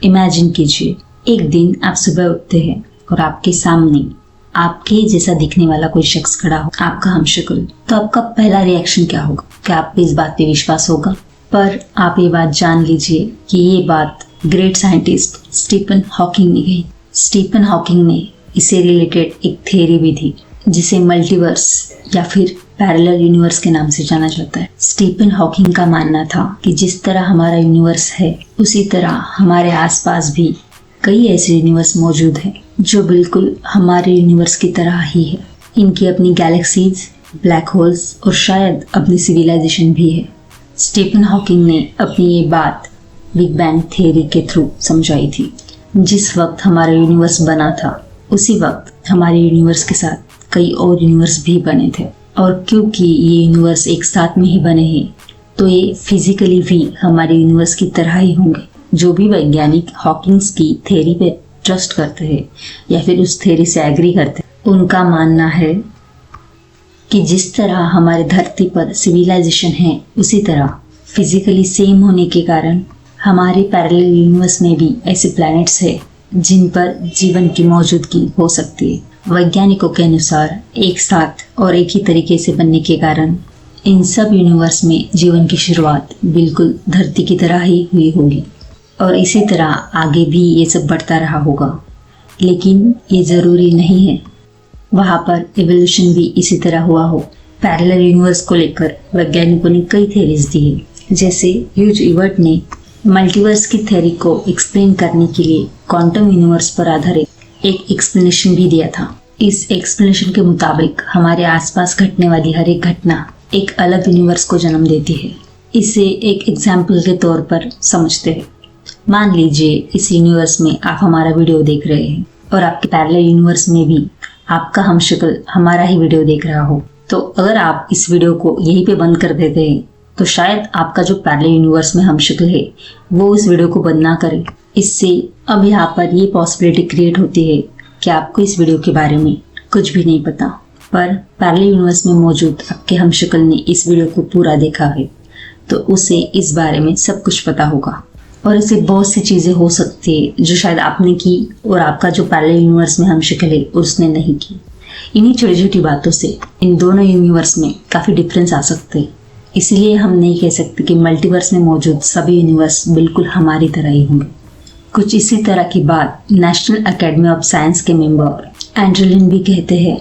Imagine कीजिए, एक दिन आप सुबह उठते हैं और आपके सामने आपके जैसा दिखने वाला कोई शख्स खड़ा हो, आपका हमशक्ल। तो आपका पहला रिएक्शन क्या होगा? क्या आपको इस बात पे विश्वास होगा? पर आप ये बात जान लीजिए कि ये बात ग्रेट साइंटिस्ट स्टीफन हॉकिंग ने कही। स्टीफन हॉकिंग ने इससे रिलेटेड एक थ्योरी भी थी जिसे मल्टीवर्स या फिर पैरेलल यूनिवर्स के नाम से जाना जाता है। स्टीफन हॉकिंग का मानना था कि जिस तरह हमारा यूनिवर्स है उसी तरह हमारे आसपास भी कई ऐसे यूनिवर्स मौजूद हैं जो बिल्कुल हमारे यूनिवर्स की तरह ही है। इनकी अपनी गैलेक्सीज, ब्लैक होल्स और शायद अपनी सिविलाइजेशन भी है। स्टीफन हॉकिंग ने अपनी ये बात बिग बैंग थ्योरी के थ्रू समझाई थी। जिस वक्त हमारा यूनिवर्स बना था उसी वक्त हमारे यूनिवर्स के साथ कई और यूनिवर्स भी बने थे, और क्योंकि ये यूनिवर्स एक साथ में ही बने हैं तो ये फिजिकली भी हमारे यूनिवर्स की तरह ही होंगे। जो भी वैज्ञानिक हॉकिंग्स की थ्योरी पे ट्रस्ट करते हैं या फिर उस थ्योरी से एग्री करते हैं, उनका मानना है कि जिस तरह हमारे धरती पर सिविलाइजेशन है उसी तरह फिजिकली सेम होने के कारण हमारे पैरेलल यूनिवर्स में भी ऐसे प्लैनेट्स हैं जिन पर जीवन की मौजूदगी हो सकती है। वैज्ञानिकों के अनुसार एक साथ और एक ही तरीके से बनने के कारण इन सब यूनिवर्स में जीवन की शुरुआत बिल्कुल धरती की तरह ही हुई होगी और इसी तरह आगे भी ये सब बढ़ता रहा होगा। लेकिन ये ज़रूरी नहीं है वहाँ पर एवोल्यूशन भी इसी तरह हुआ हो। पैरेलल यूनिवर्स को लेकर वैज्ञानिकों ने कई थ्योरीज दी है। जैसे ह्यूज इवर्ट ने मल्टीवर्स की थ्योरी को एक्सप्लेन करने के लिए क्वांटम यूनिवर्स पर आधारित एक एक्सप्लेनेशन भी दिया था। इस एक्सप्लेनेशन के मुताबिक हमारे आसपास घटने वाली हर एक घटना एक अलग यूनिवर्स को जन्म देती है। इसे एक एग्जाम्पल के तौर पर समझते हैं। मान लीजिए इस यूनिवर्स में आप हमारा वीडियो देख रहे हैं और आपके पैरेलल यूनिवर्स में भी आपका हमशक्ल हमारा ही वीडियो देख रहा हो। तो अगर आप इस वीडियो को यहीं पे बंद कर देते हैं तो शायद आपका जो पैरेलल यूनिवर्स में हमशक्ल है वो इस वीडियो को बंद ना करे। इससे अब यहाँ पर ये पॉसिबिलिटी क्रिएट होती है कि आपको इस वीडियो के बारे में कुछ भी नहीं पता, पर पैरेलल यूनिवर्स में मौजूद आपके हमशक्ल ने इस वीडियो को पूरा देखा है तो उसे इस बारे में सब कुछ पता होगा। और ऐसे बहुत सी चीज़ें हो सकती है जो शायद आपने की और आपका जो पैरेलल यूनिवर्स में हमशक्ल है उसने नहीं की। इन्हीं छोटी छोटी बातों से इन दोनों यूनिवर्स में काफ़ी डिफरेंस आ सकते हैं। इसलिए हम नहीं कह सकते कि मल्टीवर्स में मौजूद सभी यूनिवर्स बिल्कुल हमारी तरह ही होंगे। कुछ इसी तरह की बात नेशनल एकेडमी ऑफ साइंस के मेंबर एंड्रू लिन भी कहते हैं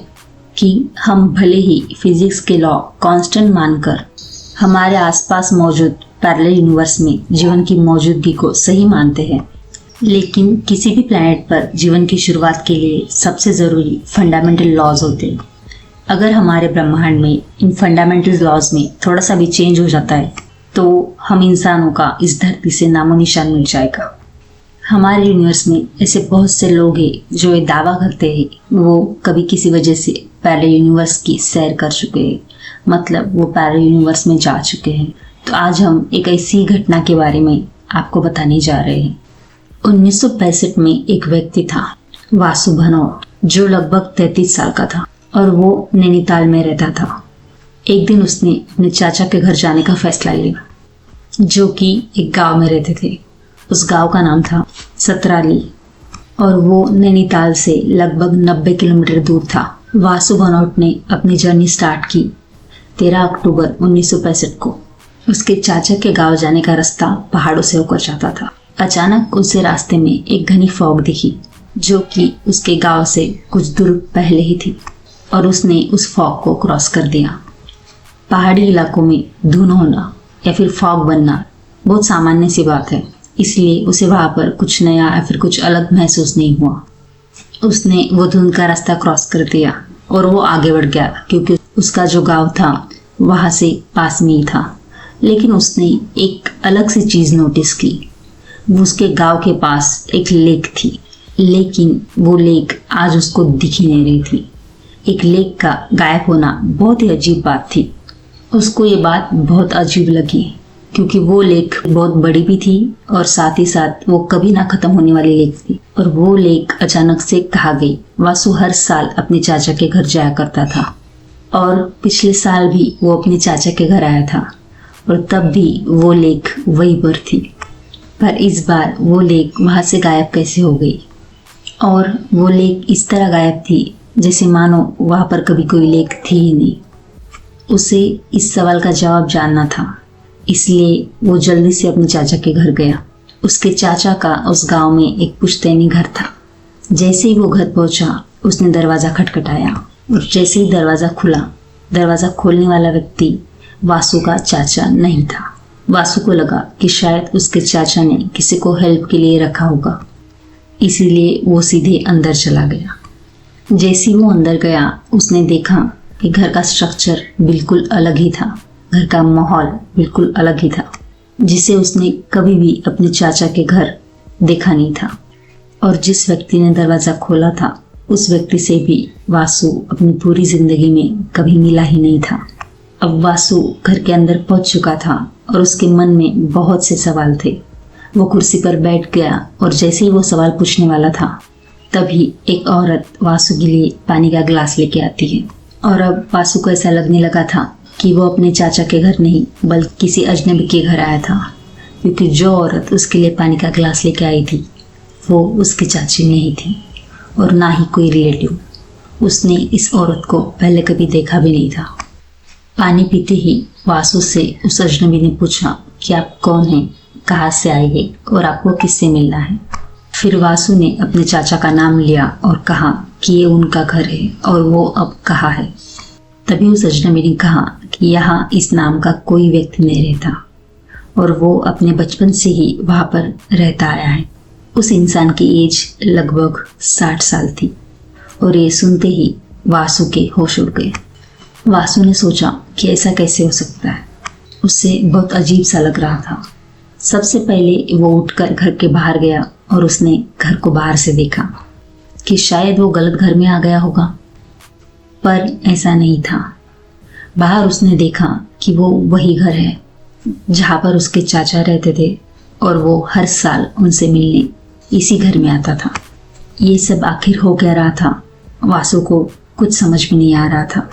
कि हम भले ही फिजिक्स के लॉ कांस्टेंट मानकर हमारे आसपास मौजूद पैरेलल यूनिवर्स में जीवन की मौजूदगी को सही मानते हैं, लेकिन किसी भी प्लैनेट पर जीवन की शुरुआत के लिए सबसे ज़रूरी फंडामेंटल लॉज होते हैं। अगर हमारे ब्रह्मांड में इन फंडामेंटल लॉज में थोड़ा सा भी चेंज हो जाता है तो हम इंसानों का इस धरती से नामो निशान मिट जाएगा। हमारे यूनिवर्स में ऐसे बहुत से लोग हैं जो ये दावा करते हैं वो कभी किसी वजह से पैरेलल यूनिवर्स की सैर कर चुके हैं, मतलब वो पैरेलल यूनिवर्स में जा चुके हैं। तो आज हम एक ऐसी घटना के बारे में आपको बताने जा रहे हैं। 1965 में एक व्यक्ति था, वासु भनोट, जो लगभग 33 साल का था और वो नैनीताल में रहता था। एक दिन उसने अपने चाचा के घर जाने का फैसला लिया जो कि एक गांव में रहते थे। उस गांव का नाम था सतराली और वो नैनीताल से लगभग 90 किलोमीटर दूर था। वासु भनोट ने अपनी जर्नी स्टार्ट की 13 अक्टूबर 1965 को। उसके चाचा के गांव जाने का रास्ता पहाड़ों से होकर जाता था। अचानक उसे रास्ते में एक घनी फॉग दिखी जो कि उसके गांव से कुछ दूर पहले ही थी और उसने उस फॉग को क्रॉस कर दिया। पहाड़ी इलाकों में धुंध होना या फिर फॉग बनना बहुत सामान्य सी बात है, इसलिए उसे वहाँ पर कुछ नया या फिर कुछ अलग महसूस नहीं हुआ। उसने वो धुंध का रास्ता क्रॉस कर दिया और वो आगे बढ़ गया क्योंकि उसका जो गांव था वहाँ से पास में ही था। लेकिन उसने एक अलग सी चीज़ नोटिस की। उसके गांव के पास एक लेक थी, लेकिन वो लेक आज उसको दिख ही नहीं रही थी। एक लेक का गायब होना बहुत ही अजीब बात थी। उसको ये बात बहुत अजीब लगी क्योंकि वो लेक बहुत बड़ी भी थी और साथ ही साथ वो कभी ना खत्म होने वाली लेक थी। और वो लेक अचानक से कहाँ गई? वासु हर साल अपने चाचा के घर जाया करता था और पिछले साल भी वो अपने चाचा के घर आया था और तब भी वो लेक वहीं पर थी। पर इस बार वो लेक वहां से गायब कैसे हो गई? और वो लेक इस तरह गायब थी जैसे मानो वहां पर कभी कोई लेक थी ही नहीं। उसे इस सवाल का जवाब जानना था, इसलिए वो जल्दी से अपने चाचा के घर गया। उसके चाचा का उस गांव में एक पुश्तैनी घर था। जैसे ही वो घर पहुंचा, उसने दरवाजा खटखटाया और जैसे ही दरवाजा खुला, दरवाजा खोलने वाला व्यक्ति वासु का चाचा नहीं था। वासु को लगा कि शायद उसके चाचा ने किसी को हेल्प के लिए रखा होगा, इसीलिए वो सीधे अंदर चला गया। जैसे वो अंदर गया, उसने देखा कि घर का स्ट्रक्चर बिल्कुल अलग ही था। घर का माहौल बिल्कुल अलग ही था, जिसे उसने कभी भी अपने चाचा के घर देखा नहीं था। और जिस व्यक्ति ने दरवाजा खोला था, उस व्यक्ति से भी वासु अपनी पूरी जिंदगी में कभी मिला ही नहीं था। अब वासु घर के अंदर पहुंच चुका था और उसके मन में बहुत से सवाल थे। वो कुर्सी पर बैठ गया और जैसे ही वो सवाल पूछने वाला था, तभी एक औरत वासु के लिए पानी का गिलास लेके आती है। और अब वासु को ऐसा लगने लगा था कि वो अपने चाचा के घर नहीं बल्कि किसी अजनबी के घर आया था, क्योंकि जो औरत उसके लिए पानी का गिलास लेके आई थी वो उसकी चाची नहीं थी और ना ही कोई रिलेटिव। उसने इस औरत को पहले कभी देखा भी नहीं था। पानी पीते ही वासु से उस अजनबी ने पूछा कि आप कौन हैं, कहाँ से आए हैं और आपको किससे मिलना है। फिर वासु ने अपने चाचा का नाम लिया और कहा कि ये उनका घर है और वो अब कहाँ है। तभी उस अजनबी ने कहा कि यहाँ इस नाम का कोई व्यक्ति नहीं रहता और वो अपने बचपन से ही वहाँ पर रहता आया है। उस इंसान की एज लगभग 60 साल थी और ये सुनते ही वासु के होश उड़ गए। वासु ने सोचा कि ऐसा कैसे हो सकता है। उससे बहुत अजीब सा लग रहा था। सबसे पहले वो उठकर घर के बाहर गया और उसने घर को बाहर से देखा कि शायद वो गलत घर में आ गया होगा, पर ऐसा नहीं था। बाहर उसने देखा कि वो वही घर है जहाँ पर उसके चाचा रहते थे और वो हर साल उनसे मिलने इसी घर में आता था। ये सब आखिर हो क्या रहा था, वासु को कुछ समझ में नहीं आ रहा था।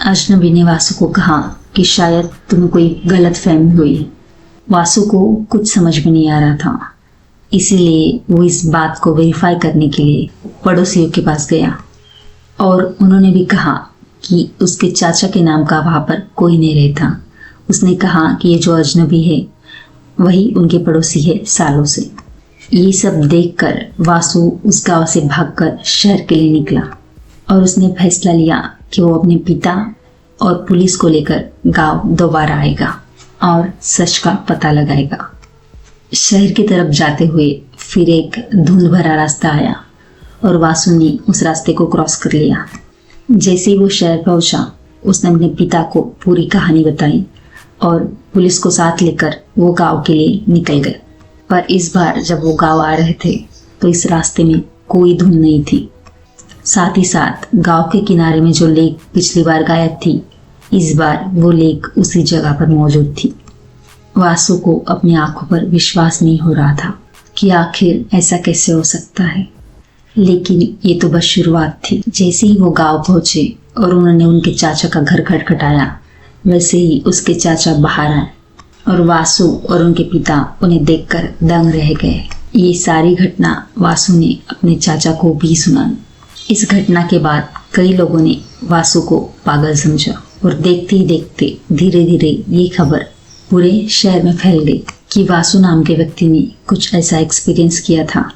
अजनबी ने वासु को कहा कि शायद तुम्हें कोई गलत फहमी हुई। वासु को कुछ समझ में नहीं आ रहा था, इसीलिए वो इस बात को वेरीफाई करने के लिए पड़ोसियों के पास गया और उन्होंने भी कहा कि उसके चाचा के नाम का वहाँ पर कोई नहीं रहता। उसने कहा कि ये जो अजनबी है वही उनके पड़ोसी है सालों से। ये सब देखकर वासु उस गांव से भागकर शहर के लिए निकला और उसने फैसला लिया कि वो अपने पिता और पुलिस को लेकर गांव दोबारा आएगा और सच का पता लगाएगा। शहर की तरफ जाते हुए फिर एक धुंध भरा रास्ता आया और वासु ने उस रास्ते को क्रॉस कर लिया। जैसे ही वो शहर पहुंचा, उसने अपने पिता को पूरी कहानी बताई और पुलिस को साथ लेकर वो गांव के लिए निकल गए। पर इस बार जब वो गांव आ रहे थे तो इस रास्ते में कोई धुंध नहीं थी। साथ ही साथ गांव के किनारे में जो लेक पिछली बार गायब थी, इस बार वो लेक उसी जगह पर मौजूद थी। वासु को अपनी आंखों पर विश्वास नहीं हो रहा था कि आखिर ऐसा कैसे हो सकता है। लेकिन ये तो बस शुरुआत थी। जैसे ही वो गांव पहुंचे और उन्होंने उनके चाचा का घर खटखटाया, वैसे ही उसके चाचा बाहर आए और वासु और उनके पिता उन्हें देखकर दंग रह गए। ये सारी घटना वासु ने अपने चाचा को भी सुनाई। इस घटना के बाद कई लोगों ने वासु को पागल समझा और देखते ही देखते धीरे धीरे ये खबर पूरे शहर में फैल गई कि वासु नाम के व्यक्ति ने कुछ ऐसा एक्सपीरियंस किया था।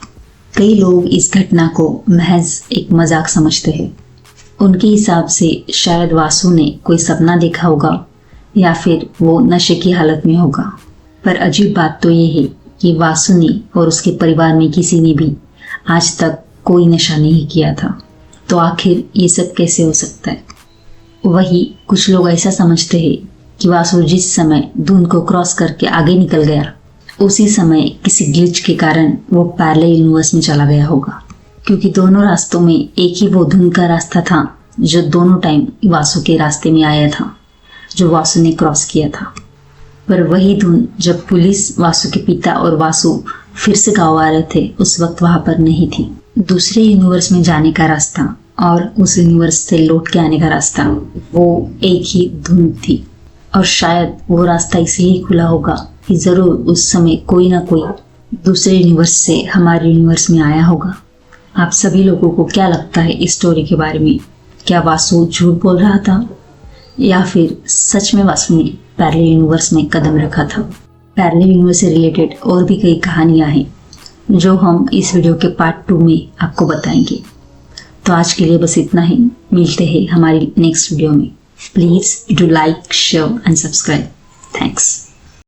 कई लोग इस घटना को महज एक मजाक समझते हैं। उनके हिसाब से शायद वासु ने कोई सपना देखा होगा या फिर वो नशे की हालत में होगा। पर अजीब बात तो ये है कि वासु ने और उसके परिवार में किसी ने भी आज तक कोई नशा नहीं किया था। तो आखिर ये सब कैसे हो सकता है? वही कुछ लोग ऐसा समझते हैं कि वासु जिस समय धुंध को क्रॉस करके आगे निकल गया, उसी समय किसी ग्लिच के कारण वो पैरेलल यूनिवर्स में चला गया होगा, क्योंकि दोनों रास्तों में एक ही वो धुंध का रास्ता था जो दोनों टाइम वासु के रास्ते में आया था, जो वासु ने क्रॉस किया था। पर वही धुंध जब पुलिस, वासु के पिता और वासु फिर से गाँव आ रहे थे, उस वक्त वहां पर नहीं थी। दूसरे यूनिवर्स में जाने का रास्ता और उस यूनिवर्स से लौट के आने का रास्ता वो एक ही धुंध थी। और शायद वो रास्ता इसलिए खुला होगा कि ज़रूर उस समय कोई ना कोई दूसरे यूनिवर्स से हमारे यूनिवर्स में आया होगा। आप सभी लोगों को क्या लगता है इस स्टोरी के बारे में? क्या वासु झूठ बोल रहा था या फिर सच में वासु ने पैरेलल यूनिवर्स में कदम रखा था? पैरेलल यूनिवर्स से रिलेटेड और भी कई कहानियां हैं जो हम इस वीडियो के पार्ट 2 में आपको बताएंगे। तो आज के लिए बस इतना ही। मिलते हैं हमारी नेक्स्ट वीडियो में। Please do like, share and subscribe. Thanks.